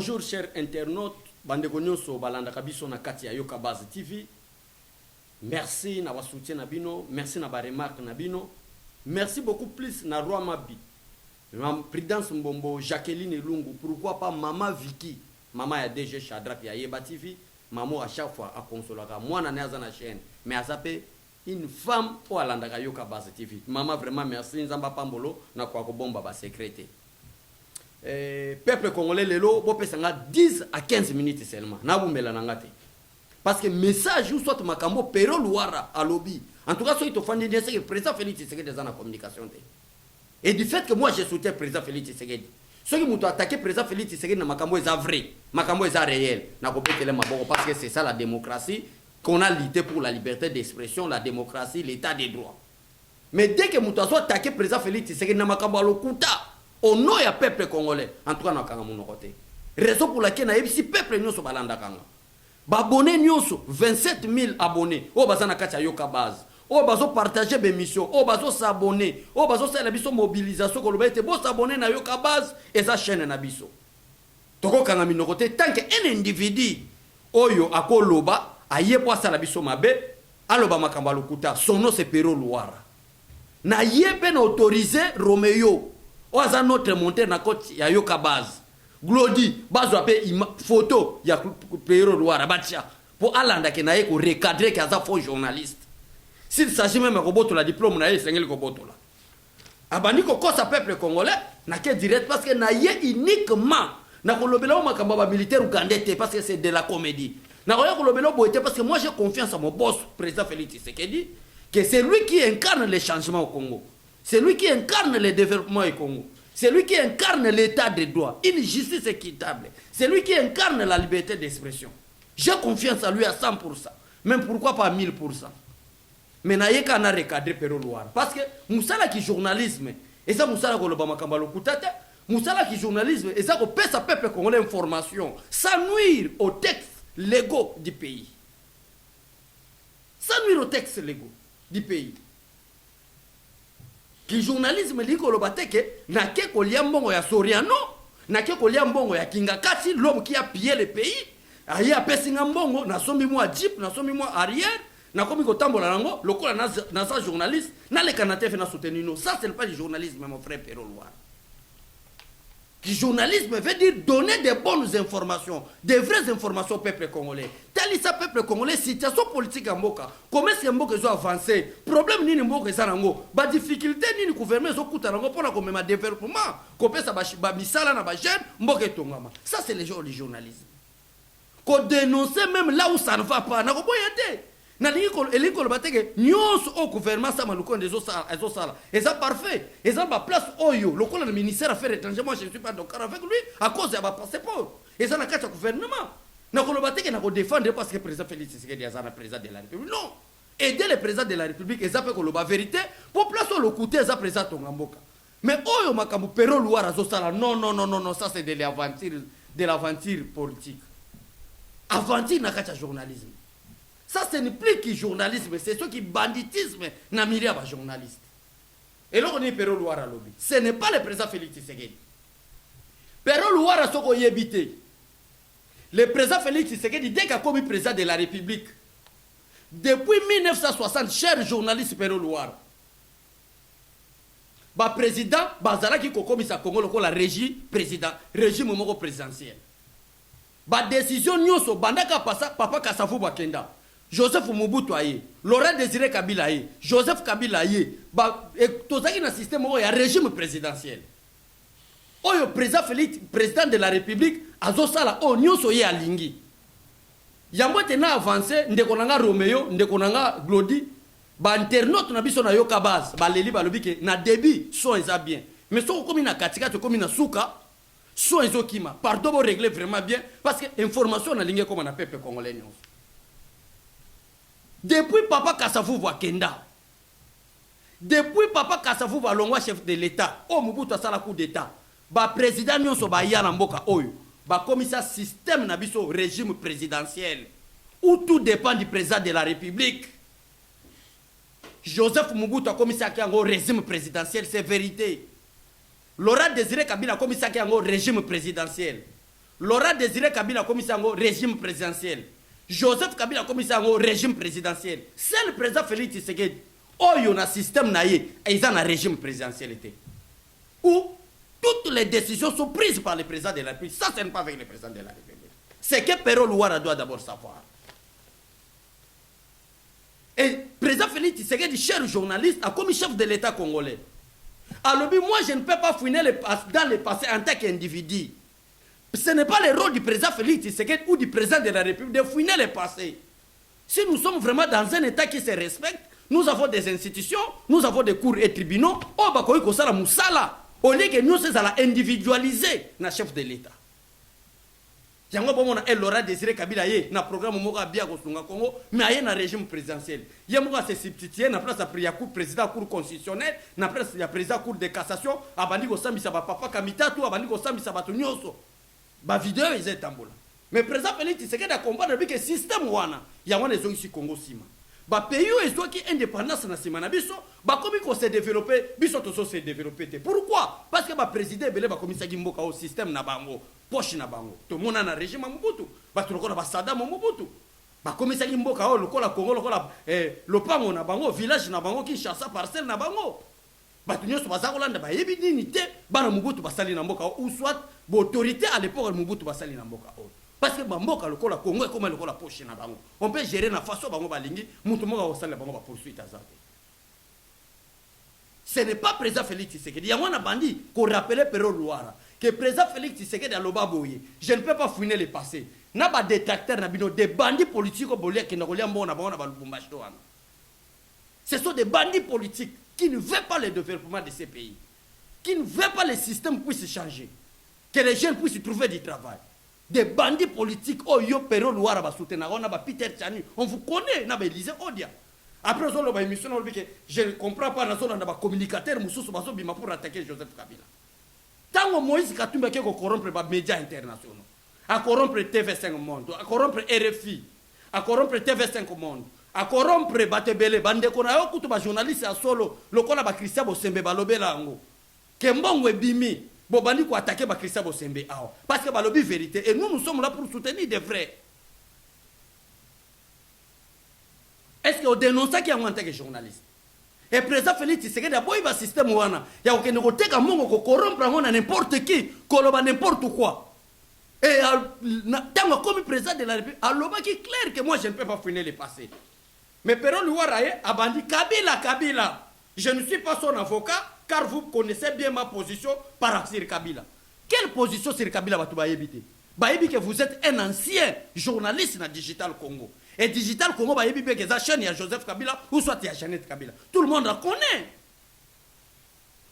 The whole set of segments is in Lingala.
Bonjour chers internautes, bandeko nyonso balanda kabiso na kati ya Yoka Base TV. Merci na wa soutien na bino, merci na ba remarque na bino. Merci beaucoup plus na Roi Mabi. Prudence Mbombo, Jacqueline Lungu, pourquoi pas Maman Vicky, Maman ya DG Shadrap ya Yeba TV, Maman à chaque fois à consolaka. Moi na neza na chaîne, mais à s'appelle une femme pour alanda Yoka Base TV. Maman vraiment merci nzamba pambolo na kwa ko bomba ba secrétaire. Peuple congolais lelo bo pesanga 10 à 15 minutes seulement na bumbela nangate parce que message ou soit makambo pero luara à lobby en tout cas soit to fandi c'est que président Félix Tshisekedi dans la communication et du fait que moi je soutiens président Félix Tshisekedi ceux qui m'ont attaqué président Félix Tshisekedi na makambo est vrai makambo est réel na ko petele maboko parce que c'est ça la démocratie qu'on a lutté pour la liberté d'expression, la démocratie, l'état des droits. Mais dès que m'ont attaqué président Félix Tshisekedi na makambo alokuta au nom du peuple congolais, en tout cas, nous avons côté. Raison pour laquelle nous avons si peuple nyonso balanda kanga. Abonnés nyonso 27 000 abonnés. O bazana kacha Yoka Base. O bazo partager mes missions. O bazo s'abonner. O bazo faire la biso mobilisation ko lobete bo s'abonner na Yoka Base et sa chaîne na biso. Toko kanga minokote tant que un individu oyo akoloba aye po sa la biso mabe aloba makamba lokuta son nom c'est Pero Luara. Na yebe na autorisé Roméo. Oza notre monter na côte ya Yoka Base. Glody, bazo ape photo ya Pero Luara batia pour alanda ke naye ko recadrer que za faux journaliste. S'il s'agit même de boto la diplôme na ye sengeli ko boto la. Abani ko kosa peuple congolais na ke direct parce que na ye uniquement na ko lobela o makamba ba militaire ugandais parce que c'est de la comédie. Na ko lobela boité parce que moi j'ai confiance à mon boss président Félix Tshisekedi que c'est lui qui incarne les changements au Congo. C'est lui qui incarne le développement au Congo. C'est lui qui incarne l'état des droits, une justice équitable. C'est lui qui incarne la liberté d'expression. J'ai confiance à lui à 100%. Même pourquoi pas à 1000%. Mais naye kana recadrer Pero Luara. Parce que Moussala qui journalisme, et ça Moussala ko loba makamba lokutate, Moussala qui journalisme, et ça ko pesa peuple congolais information, sans nuire aux textes légaux du pays. Sans nuire aux textes légaux du pays. Qui journalisme liko lobateke na ke kolia mbongo ya Soriano na ke kolia mbongo ya Kingakati l'homme qui a pillé le pays aye apesinga mbongo na sombi moi jeep na sombi moi arrière na komi ko tambola nango lokola na sa journaliste na le kanate fait na soutenir nous ça c'est pas du journalisme mon frère Pero Luara. Qui journalisme veut dire donner des bonnes informations, des vraies informations au peuple congolais. Tel ça peuple congolais, situation politique en Mboka. Comment est-ce que Mboka a avancé? Problème ni Mboka ça nango. Ba difficulté ni gouvernement zo kuta nango pour la comme ma développement. Kopé ça ba misala na ba jeune Mboka tongama. Ça c'est les gens du journalisme. Ko dénoncer même là où ça ne va pas. Na ko boyete. Na eliko bateke nyonso au gouvernement ça maluko des ezo sala et ça parfait et ça ba place oyo lokola le ministère affaires étrangères moi je ne suis pas d'accord avec lui à cause de ba passeport et ça na kata gouvernement na ko bateke na ko défendre parce que président Félix Tshisekedi azana président de la République non aider le président de la République et ça peut ko loba vérité pour place le côté ça président Tongamboka mais oyo makambu Pero Luara zo sala non ça c'est de l'aventure politique aventure na kata journalisme. Ça, ce n'est plus que journalisme, c'est ce qui banditisme n'a mis à journaliste. Et là, on est Pero Luara lobby. Ce n'est pas le président Félix Tshisekedi. Pero Luara soko yebité. Le président Félix Tshisekedi, dès qu'il a commis président de la République, depuis 1960, cher journaliste Pero Luara, ba président, bazala qui commis sa Congo, la régie président, régime présidentiel. Ba décision nyonso bandaka papa Kasavu Bakenda. Joseph Mobutu aye, Laurent Désiré Kabila aye, Joseph Kabila aye, tozaki na système oyo ya régime présidentiel. Oyo président Félix, président de la République, azosala o nyonso ye alingi. Yambo tena avancé ndeko nanga Roméo, ndeko nanga Glody, ba internaute na biso na Yoka Base, ba leli ba lobi ke na débit son eza bien. Mais soko komi na katika to komi na suka, son ezokima. Pardon bo régler vraiment bien parce que information na lingi comme na peuple congolais nyonso. Depuis Papa Kasavu Wakenda, depuis Papa Kasavu Walongwa chef de l'État, au Mobutu asala coup d'État, ba président nyonso ba yala mboka oyo, ba commissaire système na biso régime présidentiel, où tout dépend du président de la République. Joseph Mobutu a commissaire qui a un régime présidentiel, c'est vérité. Laurent Désiré Kabila a commissaire qui a un régime présidentiel. Laurent Désiré Kabila commissaire au régime présidentiel. Joseph Kabila commissaire au régime présidentiel. C'est le président Félix Tshisekedi. Oh, il y a un système naïe et ils ont un régime présidentiel. Où toutes les décisions sont prises par le président de la République. Ça, ce n'est pas avec le président de la République. C'est que Pero Louara doit d'abord savoir. Et le président Félix Tshisekedi, cher journaliste, a commis chef de l'État congolais. Alors, moi, je ne peux pas fouiner dans le passé en tant qu'individu. Ce n'est pas le rôle du président Félix Tshisekedi ou du président de la République de fouiner le passé. Si nous sommes vraiment dans un État qui se respecte, nous avons des institutions, nous avons des cours et tribunaux, oh, bah, quoi, ça, la moussala, au lieu que nous, c'est à individualiser le chef de l'État. Yango bon on a Laurent Désiré Kabila na programme moka bien ko sunga Congo mais aye na régime présidentiel. Yamoka se substituer na place ya président cour constitutionnel, na place ya président cour de cassation, abandi ko sambisa ba papa Kamitatu, abandi ko sambisa ba tunyoso. Ba vidéo ezé tambola. Mais président Félix Tshisekedi a comprendre que système wana ya wana ezo ici Congo sima. Ba pays ezo ki indépendance na sima na biso, ba komi ko se développer, biso to so se développer. Pourquoi? Parce que ba président belé ba komisa mboka au système na bango. Poche na bango to mona na régime Mobutu bato lokola ba Saddam Mobutu ba komisa mboka o lokola Congo lokola lopango na bango village na bango Kinshasa parcelle na bango bato nyoso baza kolanda ba yebi nini te bana Mobutu basali na mboka ou soit autorité à l'époque Mobutu basali na mboka o parce que ba mboka lokola Congo comme lokola poche na bango on peut gérer na façon bango balingi mutu moka osala bango ba poursuite azate. Ce n'est pas président Félix Tshisekedi. Il y a un bandit qu'on rappelait Pero Louara. Que le président Félix Tshisekedi a l'obaboye. Je ne peux pas fouiner le passé. N'a pas de détracteurs, des bandits politiques qui n'ont rien de ce sont des bandits politiques qui ne veulent pas le développement de ces pays. Qui ne veulent pas que le système puisse changer. Que les jeunes puissent trouver du travail. Des bandits politiques. Oh, yo, Pero Louara, Peter Tchani. On vous connaît. N'a pas Élysée Odia. Après, je ne comprends pas dans communicateur pour attaquer Joseph Kabila. Tant que Moïse Katumba a corrompre les médias internationaux, à corrompre TV5 Monde, à corrompre RFI, à corrompre TV5 Monde, à corrompre Batebele, Bandekona, à journaliste à solo, le col à Christian Bosembe, Balobelango, Kembongo Bimi, Bobani pour attaquer Christian Bosembe, parce que Balobi vérité, et nous sommes là pour soutenir des vrais. Est-ce qu'on dénonce ça qui est en tant que journaliste? Et le président Félix Tshisekedi a beau système wana, il y a aucun côté comme mon corrompre n'importe qui, koloba n'importe quoi. Et tant que comme président de la République, alors qui est clair que moi je ne peux pas finir le passé. Mais Pero Louara a bandit Kabila. Je ne suis pas son avocat car vous connaissez bien ma position par rapport à Kabila. Quelle position sur Kabila va tout baïbiter? Baïbi que vous êtes un ancien journaliste dans Digital Congo. Et Digital Congo, il y a des chaînes, il y a Joseph Kabila, ou soit il y a Jeannette Kabila. Tout le monde la connaît.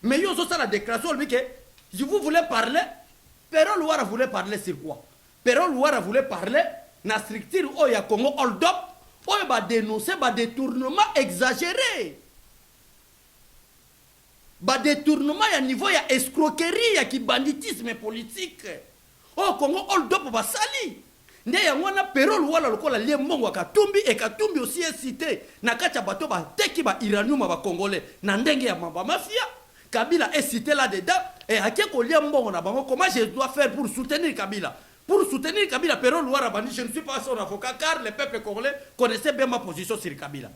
Mais il y a aussi la déclaration, que si vous voulez parler, Pero Louara voulait parler sur quoi? Pero Louara voulait parler dans la structure où il y a Congo hold up, où il va dénoncer des détournements exagérés. Des détournements à niveau, il y a escroquerie, il y a banditisme politique. Oh, Congo hold up, va sali. Nde ya mwana Pero Louara lokola lie mbongo wa Katumbi et Katumbi aussi est cité na kacha bato ba teki ba iranium ba congolais na ndenge ya mamba mafia. Kabila est cité là dedans et aké ko lie mbongo na bango. Comment je dois faire pour soutenir Kabila? Pour soutenir Kabila, Pero Louara bandi, je ne suis pas son avocat car le peuple congolais connaissait bien ma position sur Kabila.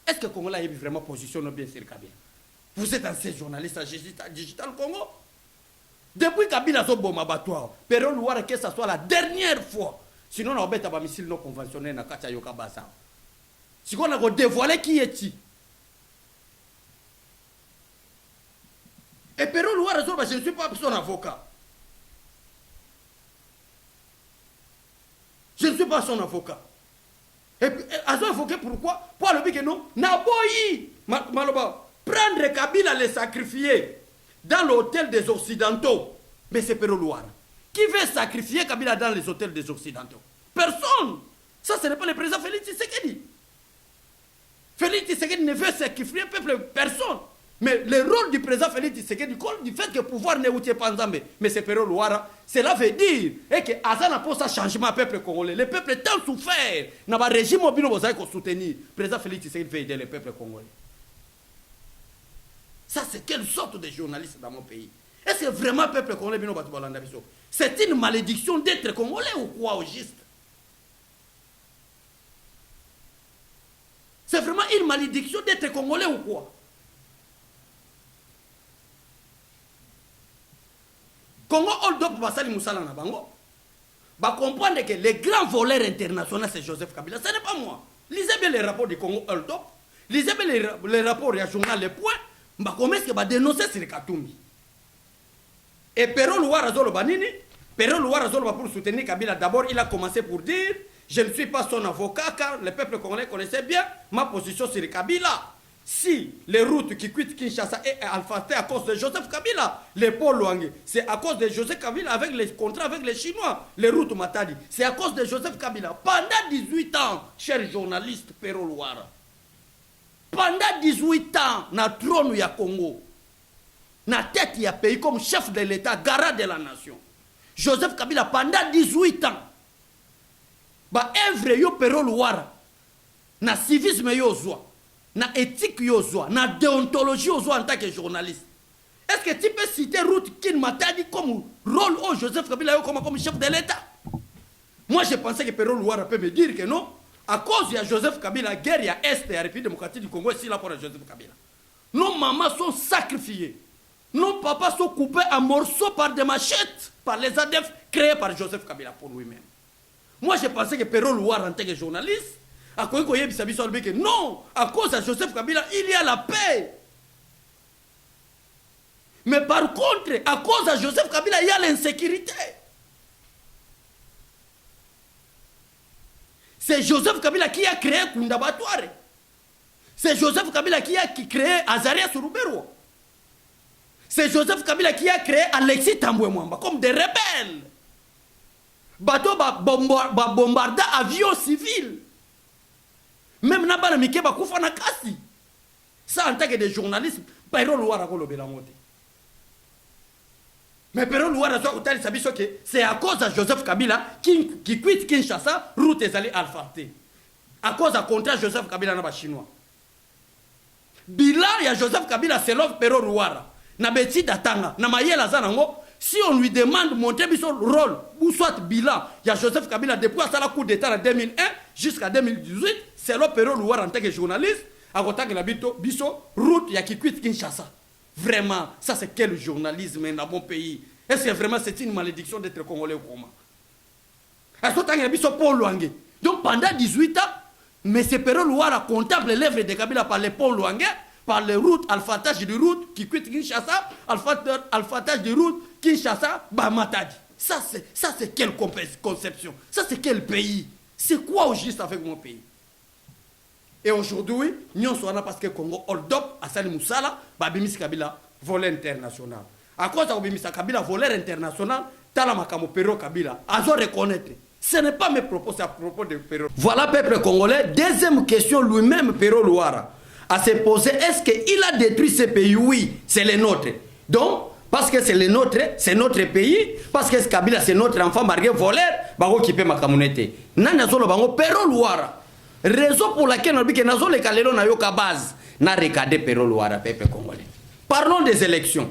Est-ce que le Congolais a vraiment position bien sur Kabila? Vous êtes ancien journaliste à Digital Congo. Depuis Kabila so bon abattoir, Pero Louara que ça soit la dernière fois. Sinon, on a un missile non conventionnel dans le Yoka Bassa. Si on a dévoilé qui est-il? Et Pero Louara, je ne suis pas son avocat. Je ne suis pas son avocat. Et son avocat, pourquoi? Pour le dire que non, Naboyi, prendre Kabila, le sacrifier dans l'hôtel des Occidentaux. Mais c'est Pero Louara. Qui veut sacrifier Kabila dans les hôtels des Occidentaux? Personne. Ça, ce n'est pas le président Félix Tshisekedi. Félix Tshisekedi ne veut sacrifier peuple, personne. Mais le rôle du président Félix Tshisekedi, du fait que le pouvoir n'est pas Nzambe, mais c'est Pero Louara, cela veut dire que Azana pour ça changement au peuple congolais. Le peuple est tant souffert. Dans le régime mobile, vous avez soutenir. Le président Félix Tshisekedi veut aider le peuple congolais. Ça, c'est quelle sorte de journaliste dans mon pays? Est-ce que vraiment le peuple congolais est C'est une malédiction d'être congolais ou quoi au juste? C'est vraiment une malédiction d'être congolais ou quoi? Congo hold up basali musala na bango. Ba comprendre que les grands voleurs internationaux c'est Joseph Kabila. Ce n'est pas moi. Lisez bien les rapports du Congo hold up. Lisez bien les rapports du journal Les Points. Ba commence que ba dénoncer sur Katumbi. Et Pero Louara Zolo Banini, Pero Louara Zolo pour soutenir Kabila, d'abord il a commencé pour dire je ne suis pas son avocat car le peuple congolais connaissait bien ma position sur Kabila. Si les routes qui quittent Kinshasa et Alpha-Té à cause de Joseph Kabila, les Paul Luangue, c'est à cause de Joseph Kabila avec les contrats avec les Chinois, les routes Matadi, c'est à cause de Joseph Kabila. Pendant 18 ans, chers journalistes Pero Louara, pendant 18 ans, na trône ya Congo, na tête ya pays comme chef de l'État, garant de la nation, Joseph Kabila, pendant 18 ans, ba œuvre yo Pero Louara, na civisme yo zwa, na éthique yo zwa, na déontologie yo zwa en tant que journaliste. Est-ce que tu peux citer Ruth Kin Matadi comme rôle au Joseph Kabila yo comme chef de l'État? Moi je pensais que Pero Louara peut me dire que non, à cause de Joseph Kabila, guerre ya Est et la République démocratique du Congo, c'est là pour Joseph Kabila. Nos mamans sont sacrifiées. Nos papas sont coupés en morceaux par des machettes, par les ADF créés par Joseph Kabila pour lui-même. Moi, je pensais que Pero Louara, en tant que journaliste, à cause que non, à cause de Joseph Kabila, il y a la paix. Mais par contre, à cause de Joseph Kabila, il y a l'insécurité. C'est Joseph Kabila qui a créé Kundabatouare. C'est Joseph Kabila qui a créé Azaria Surubero. C'est Joseph Kabila qui a créé Alexis Tambwe Mwamba comme des rebelles. Bateau bombarda avion civil. Même Nabana Mike Bakoufa Nakasi. Ça en tant que des journalistes, Pero Louara Kolobela Mote. Mais Pero Louara c'est à cause de Joseph Kabila qui quitte Kinshasa, route est allée Alpha-Té. À cause du contrat Joseph Kabila na chinois. Bilan il y a Joseph Kabila c'est l'offre Pero Louara. Na beti datanga na mayela zanango. Si on lui demande de montrer son rôle, ou soit bilan, il y a Joseph Kabila depuis la coup d'État en 2001 jusqu'à 2018, c'est l'opéra Louara en tant que journaliste, à côté de la biso, route, il y a qui quitte Kinshasa. Vraiment, ça c'est quel journalisme dans mon pays? Est-ce que vraiment c'est une malédiction d'être congolais ou comment? À ce temps, il y a biso Paul Luangue. Donc pendant 18 ans, M. Pero Louara contemple l'œuvre de Kabila par les Paul Luangue, par les routes, alphatage de route qui quitte Kinshasa, alphatage de route, Kinshasa, Bamatadi. Ça c'est quelle conception? Ça c'est quel pays? C'est quoi au juste avec mon pays? Et aujourd'hui, nous sommes parce que Congo hold up à Sali Moussala, Babimis Kabila, voleur international. À cause de Babimis Kabila, voleur international, Talamakamo Pero Kabila, à reconnaître. Ce n'est pas mes propos, c'est à propos de Pero. Voilà, peuple congolais. Deuxième question, lui-même, Pero Louara, à se poser, est-ce qu'il a détruit ce pays? Oui, c'est le nôtre. Donc, parce que c'est le nôtre, c'est notre pays, parce que Kabila c'est notre enfant marié voleur, bango qui peut ma communauté. Nana zolo bango Pero Louara. Raison pour laquelle on dit que nazo le kalelo na yoka base, na regarder Pero Louara peuple congolais. Parlons des élections.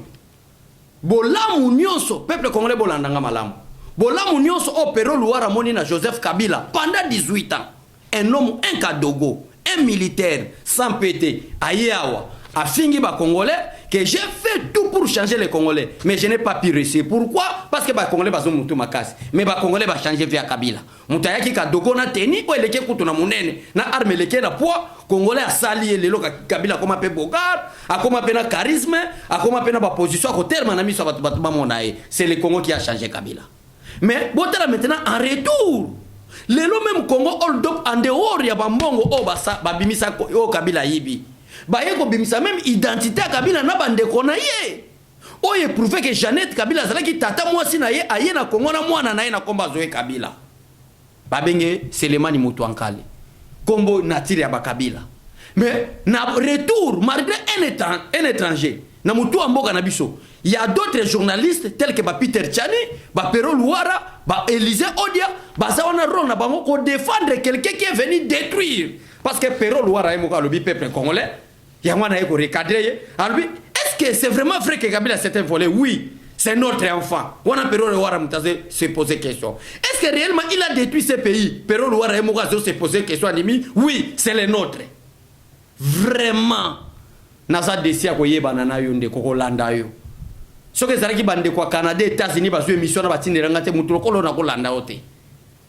Bolamu nyonso peuple congolais bolandanga malamu. Bolamu nyonso o Pero Louara moni na Joseph Kabila pendant 18 ans. Un homme, un kadogo, un militaire sans péter, ayeawa, a fingi ba congolais que j'ai fait tout pour changer les Congolais, mais je n'ai pas pu réussir. Pourquoi? Parce que les Congolais sont mutu makasi, mais les Congolais vont changer via Kabila. Mutayaki ka dogo na teni, ou eleke kutu na munene, na arme leke na poids, Congolais a sali le loka Kabila comme pe bogar, a comme pe na charisme, a comme pe na ba position à côté na miso ba monae. C'est le Congo qui a changé Kabila. Mais botala maintenant en retour. Le même Congo hold up en dehors ya bambongo o babimisa o Kabila yibi. Baye ko bimisa même identité à Kabila na bande kona ye. Oye prouver que Jeannette Kabila zala ki tata mwasi na ye aye na Kongo na mwana na ye na komba zoe Kabila. Babenge Selemani Mutuankale. Kombo natire ya ba Kabila. Mais na retour malgré un étranger na mutu amboka na biso. Il y a d'autres journalistes tels que Peter Tchani, Pero Louara, Élisée Odia, Bazawana Ron na bango ko défendre quelqu'un qui est venu détruire. Parce que Pero Louara est le peuple congolais. Il y a un recadré. Alors, est-ce que c'est vraiment vrai que Kabila s'est volé? Oui. c'est notre enfant. On a Pero Luara Moutaze se poser question. Est-ce que réellement il a détruit ces pays? Pero Luara et Mourazo se poser question. Oui, c'est le nôtre. Vraiment. Nasa desia ko yeba na yo nde ko landa yo. Soke zaraki bande kwa Canada, États-Unis ba zo émission na batindira ngate mutulo ko lona ko landa ote.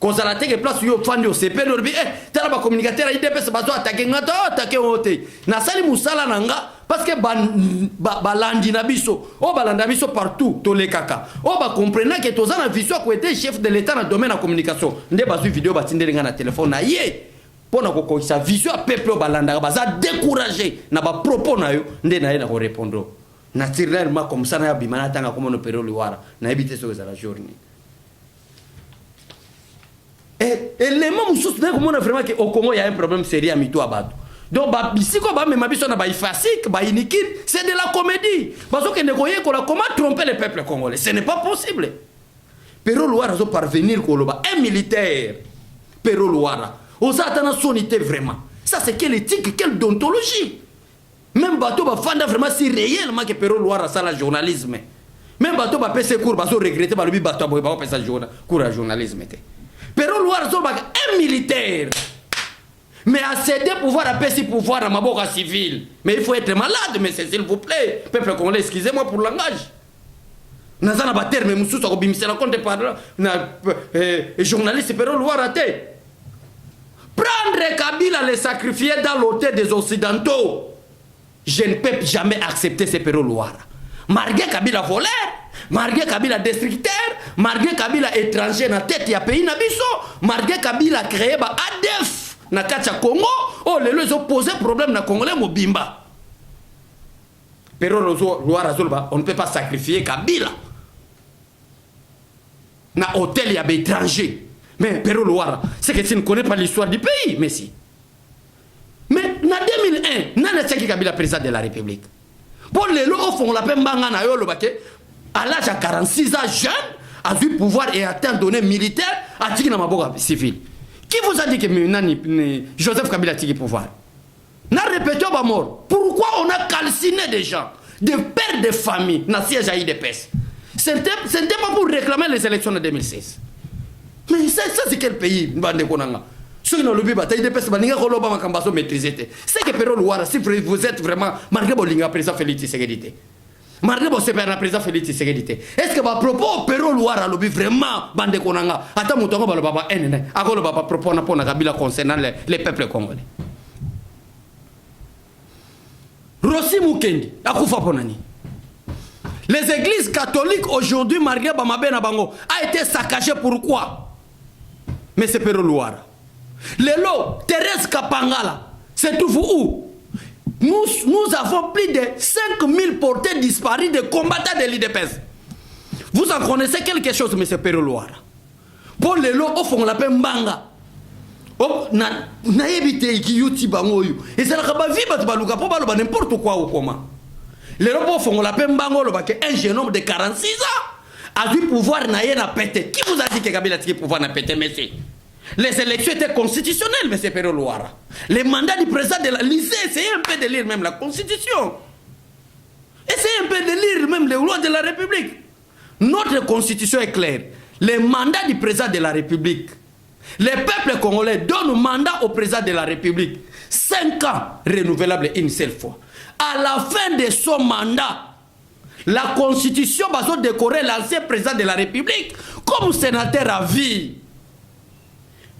Ko zala teke place yo fandi yo sepe no bi tala ba communicateur IDPS ba zo attaquer ngata attaquer ote. Na sali musala nanga parce que balandi na biso o balanda biso partout to le kaka. O ba comprendre que toza na vision ko était chef de l'état na domaine de la communication. Nde ba zo vidéo batindira ngana téléphone na ye. Pour ko sa vision à peuple balanda ba za décourager na ba propos na yo nde na ye na ko répondre. Naturellement comme ça na bimana tanga comme no Pero Luara na éviter ce que ça la journée. Et les mêmes choses comme on a vraiment que au Congo il y a un problème sérieux à mito abado. Donc ba bisiko ba même biso na ba ifasik ba inikine, c'est de la comédie. Parce que ne koye ko la comment tromper le peuple congolais, ce n'est pas possible. Pero Luara zo parvenir ko loba un militaire. Pero Luara osatana sonité vraiment. Ça c'est quelle éthique, quelle déontologie. Même bateau va fanda vraiment si réellement que Pero Luara ça la journalisme. Même bateau va passer cours va regretter ba le bateau va passer cours à journalisme. Pero Luara zo un militaire. Mais à céder pouvoir à passer pouvoir à maboka civil. Mais il faut être malade, mais s'il vous plaît. Peuple congolais, excusez-moi pour le langage. Nazana ba terme mususu ko bimisa na compte par na journaliste Pero Luara té. Prendre Kabila les sacrifier dans l'hôtel des Occidentaux. Je ne peux jamais accepter ces Pero Luara. Malgré Kabila voleur, malgré Kabila destructeur, malgré Kabila étranger dans la tête du pays Nabiso, malgré Kabila créé par ADF dans le Congo, oh les gens ont posé problème dans le Congolais Mobimba. Pero Luara Zolba, on ne peut pas sacrifier Kabila. Dans l'hôtel il y a des étrangers. Mais Pero Luara, c'est que tu ne connais pas l'histoire du pays, mais si. Mais en 2001, n'a pas été Kabila président de la République. Pour les lots, on l'appelle Mbangana Yolo Baké, à l'âge de 46 ans, jeune, a du pouvoir et atteint donné militaire à Tiki Namaboga civil. Qui vous a dit que Joseph Kabila a Tiki pouvoir? N'a répété pas mort. Pourquoi on a calciné des gens, des pères de famille, dans le siège à IDPS? Ce n'était pas pour réclamer les élections de 2016. Mais ça c'est quel pays? Bande Konanga. C'est que Pero Luara, si vous êtes vraiment malgré le président Félix Tshisekedi, malgré le président Félix Tshisekedi, est-ce que à propos Pero Luara lobby vraiment bande konanga ata mutongo ba le baba enene akolo baba propos na pona Kabila concernant les peuples congolais. Rossi Mukendi akufa ponani. Les églises catholiques aujourd'hui malgré Bamabena Bango a été saccagées pourquoi? Mais c'est Pero Luara. Lelo, Thérèse Kapangala, c'est tout où? Nous avons plus de 5000 portés disparus de combattants de l'IDPS. Vous en connaissez quelque chose, M. Pero Luara. Pour Lelo, au fond, on l'appelle Mbanga. Na évité qui yuti bangoyu. Et c'est la vie baluka pour baloba n'importe quoi ou comment. Lelo, au fond, on l'appelle Mbango, un jeune homme de 46 ans a du pouvoir na pété. Qui vous a dit que Kabila a du pouvoir na pété, monsieur? Les élections étaient constitutionnelles, M. Pero Luara. Les mandats du président de la lycée, essayez un peu de lire même la constitution. Essayez un peu de lire même les lois de la République. Notre constitution est claire. Les mandats du président de la République. Les peuples congolais donnent mandat au président de la République. 5 ans renouvelables une seule fois. À la fin de son mandat, la constitution va décorer l'ancien président de la République comme sénateur à vie.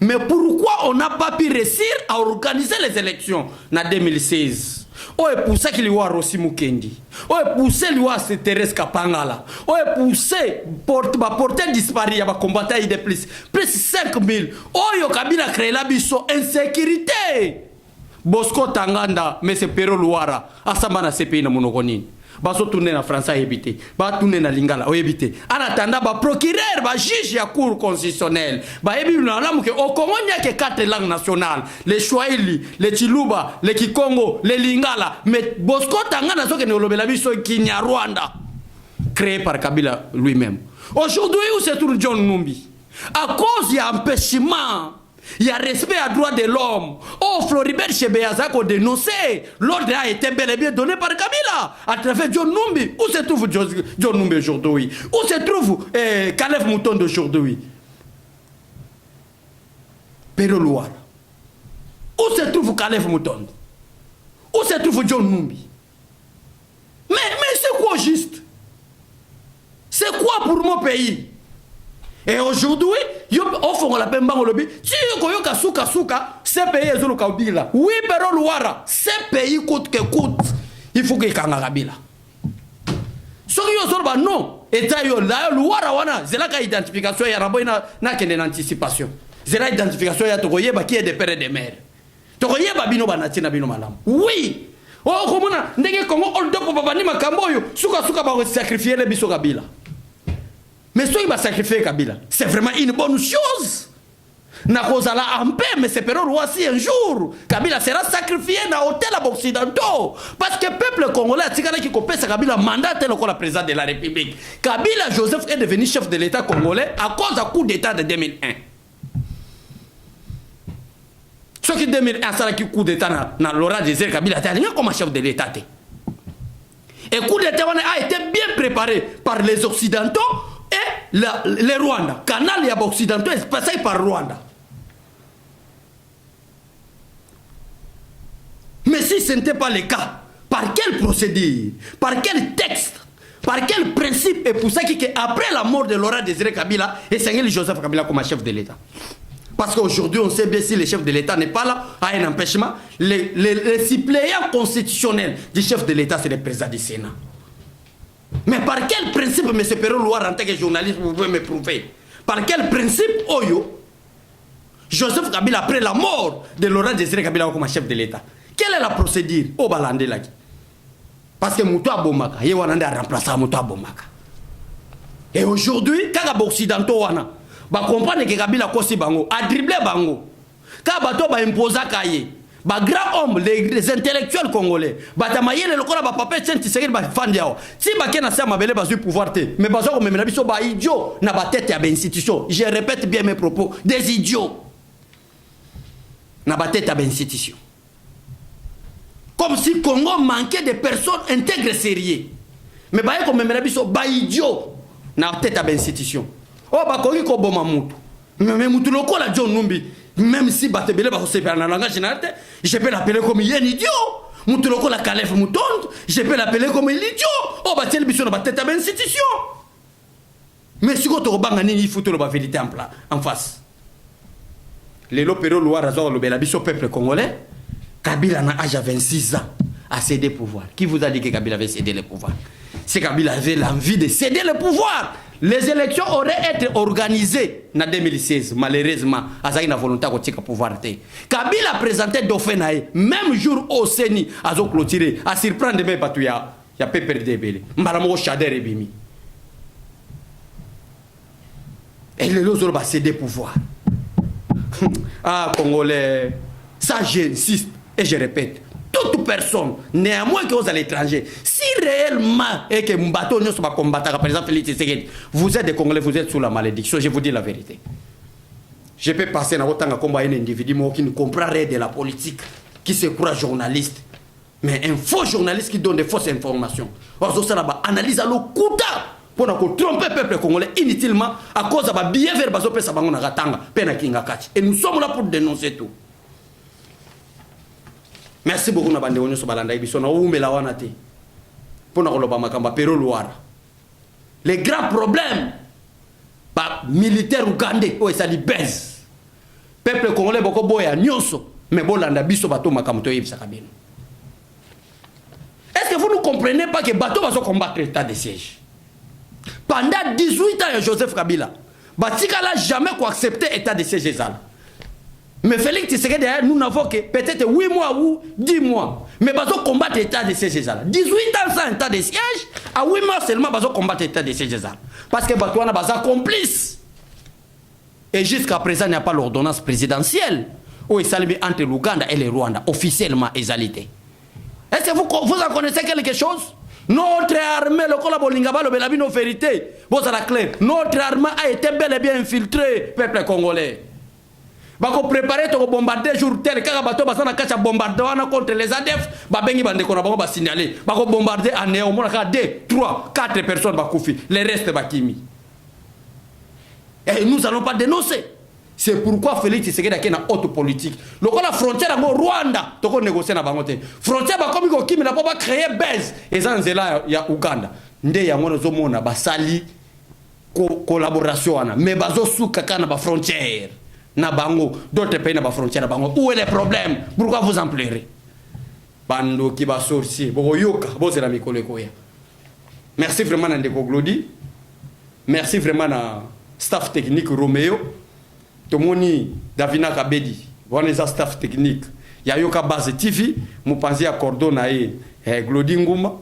Mais pourquoi on n'a pas pu réussir à organiser les élections en 2016? On est poussé qu'il y a Rossi Mukendi. On est poussé qu'il y a Thérèse Kapangala. On est poussé porter disparu à combattre de plus 5000. On est Kabila créé la biso insécurité. Bosco Tanganda, mais c'est Pero Luara. Asambana CPI na monogoni. Baso tourner na France a évité. Ba tourner na Lingala a évité. En attendant, ba procureur, ba juge à cour constitutionnelle. Ba ebi na lamu ke au Congo n'y a que 4 langues nationales. Les Swahili, les Chiluba, les Kikongo, les Lingala. Mais Bosco Tangana so ke ne olobela biso Kinyarwanda. Créé par Kabila lui-même. Aujourd'hui, où se trouve John Numbi? À cause de l'empêchement Il y a respect à droit de l'homme. Oh, Floribert Chebeyaza a dénoncé. L'ordre a été bel et bien donné par Kabila à travers John Numbi. Où se trouve John Numbi aujourd'hui? Où se trouve Caleb Mouton d'aujourd'hui? Pero Luara. Où se trouve Caleb Mouton? Où se trouve John Numbi? Mais c'est quoi juste? C'est quoi pour mon pays? Et aujourd'hui, on fait la peine dans le lobby. Si on a souka, c'est pays est le Kabila. Oui, pero Luara, c'est pays coûte que coûte. Il faut que y Kabila. Ce qui est non, et d'ailleurs, Luara wana, c'est là qu'il identification, il y a une anticipation. C'est là l'identification, il y a qui est des pères et des mères. Tokoye babino banatina bino malam. Oui. Oh, komona ndenge Congo oldo pour babani makamboyo, suka ba sacrifier les biso Kabila. Mais ceux qui vont sacrifier Kabila, c'est vraiment une bonne chose. Nakozala en paix, mais c'est pour aussi un jour. Kabila sera sacrifié dans l'hôtel occidentaux. Parce que le peuple congolais a qui copie sa Kabila mandat tel que le président de la République. Kabila Joseph est devenu chef de l'État congolais à cause du coup d'État de 2001. Ceux qui 2001 ça qui coup d'État dans Laurent Désiré Kabila était rien comme chef de l'État. Et le coup d'État a été bien préparé par les Occidentaux. Et les Rwanda, canal ya occidentaux est passé par Rwanda. Mais si ce n'était pas le cas, par quelle procédure, par quel texte, par quel principe est pour ça qu'après la mort de Laurent Désiré Kabila et Samuel Joseph Kabila comme chef de l'État? Parce qu'aujourd'hui, on sait bien si le chef de l'État n'est pas là, à un empêchement, les suppléants constitutionnels du chef de l'État, c'est le président du Sénat. Mais par quel principe, M. Perrault Loire, en tant que journaliste, vous pouvez me prouver? Par quel principe, Oyo, Joseph Kabila, après la mort de Laurent Désiré Kabila comme chef de l'État, quelle est la procédure au Balandé là? Parce que Moutoua Bomaka, il y a remplacé Moutoua Bomaka. Et aujourd'hui, quand les Occidentaux comprennent que Kabila Kosi Bango a dribblé Bango, quand Bato va imposer Kaye, les grands hommes, les intellectuels congolais, batamaye le lokola ba papa tient tiseki ba fandiao. Si ba kena sa mabele ba pouvoir te, mais bazo ko memela biso ba idiot na ba tête ya ba institution. Je répète bien mes propos, des idiots. Na ba tête ya ba institution. Comme si Congo manquait de personnes intègres sérieux. Mais ba ko memela biso ba idiot na tête ya ba institution. Oh ba ko ko boma mutu. Mais mutu lokola John Numbi. Même si Batebele va se faire dans le langage général, je peux l'appeler comme il est un idiot. Moutoloko la Calef Mouton, je peux l'appeler comme il est idiot. Oh, bah, tel bichon, bah, tête à institution. Mais si vous avez il faut la vérité en face. Les lopéros lois razor le bichon peuple congolais, Kabila n'a âge à 26 ans à céder le pouvoir. Qui vous a dit que Kabila avait cédé le pouvoir? C'est Kabila avait l'envie de céder le pouvoir. Les élections auraient été organisées en 2016, malheureusement, à la volonté de pouvoir. Kabila a présenté Dauphin, même jour au CENI, à clôturer, à surprendre mes patouillas. Il y a PPRD, Mbaramo Chader et Bimi. Et les autres vont céder le pouvoir. Ah, Congolais, ça j'insiste et je répète. Toute personne, néanmoins que vous à l'étranger, si réellement et que Mbato ne soit pas combattant, par exemple, vous êtes des Congolais, vous êtes sous la malédiction, je vous dis la vérité. Je peux passer dans autant de combat un individu qui ne comprend rien de la politique, qui se croit journaliste, mais un faux journaliste qui donne des fausses informations. Alors, ça va analyse à l'okuta pour ne tromper le peuple congolais inutilement à cause de bien faire baso pesa bango na gatanga pena kinga kati. Et nous sommes là pour dénoncer tout. Merci beaucoup na bande wonyo so balanda biso na umela wana te. Pona koloba makamba pero Luara. Les grands problèmes par militaire ougandais o esali base. Peuple congolais boko boya nyonso mais bolanda biso bato makambo to yebisa kabino. Est-ce que vous ne comprenez pas que bato va se combattre l'état de siège? Pendant 18 ans Joseph Kabila, Batika n'a jamais accepté l'état de siège ezala. Mais Félix Tshisekedi, nous n'avons que peut-être 8 mois ou 10 mois. Mais nous combattre l'état de siège. 18 ans sans état de siège, à 8 mois seulement, nous combattre l'état de siège. Parce que nous sommes complices. Et jusqu'à présent, il n'y a pas l'ordonnance présidentielle où il s'allie entre l'Ouganda et le Rwanda, officiellement exalité. Est-ce que vous en connaissez quelque chose? Notre armée, le Kolabolingaba, le Belabino vérité, vous avez la clé. Notre armée a été bel et bien infiltrée, peuple congolais. bako préparer to bombarder jour tel kaka bato basana kacha bombarder wana contre les ADF babengi bande ko na bango ba signaler bako bombarder en au moins 2 3 4 personnes bakufi les restes bakimi et nous allons pas dénoncer. C'est pourquoi Félix Tshisekedi a une haute politique. Le la frontière à Rwanda, tu peux négocier na bangote. Frontière ba comme ko kimi na pas créer base et ça nzela ya Uganda. Nde ya ngona zomona basali collaboration ana mais bazo suka kana ba frontière na bango d'autres pays na ba frontière bango. Où est le problème? Pourquoi vous en pleurez? Bando ki ba sorcier, bo yoka, bo zela mikolo koya. Merci vraiment na Ndeko Glody. Merci vraiment na staff technique Roméo. Tomoni Davina Kabedi, voilà les staff technique. Yayoka Base TV, vous pensez à Cordona et Glody Ngouma.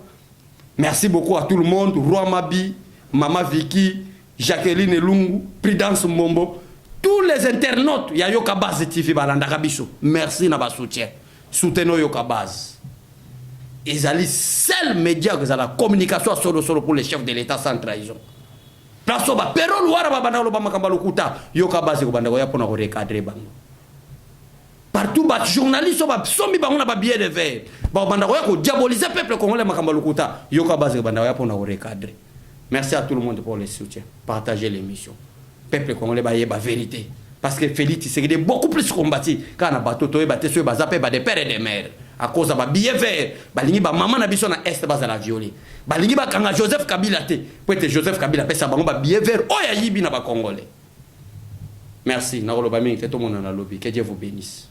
Merci beaucoup à tout le monde, Roi Mabi, Mama Vicky, Jacqueline Lungu, Prudence Mombo, tous les internautes, Yayoka Base TV balanda kabiso. Merci na ba soutien. Soutenons Yoka Base. Ils allaient seul média que la communication solo pour les chefs de l'État sans trahison. Plaso ba pero luara ba bana lo ba makamba lokuta yoka base ko banda ko yapona ko recadrer bango partout ba journaliste ba somi bango na ba billet de verre ba banda ko yako diaboliser peuple congolais makamba lokuta yoka base ko banda ko yapona ko recadrer. Merci à tout le monde pour le soutien. Partagez l'émission. Peuple congolais ba yeba vérité parce que Félix Tshisekedi beaucoup plus combattu quand na bato to ba teso ba zape ba de père et de mère à cause de ba billet vert ba lingi ba maman na biso na est ba za la violer. Balingi ba kanga Joseph Kabila te peut-être Joseph Kabila pesa bango ba billet vert oya yibi na ba congolais. Merci na roloba mingi te to mona na lobby que Dieu vous bénisse.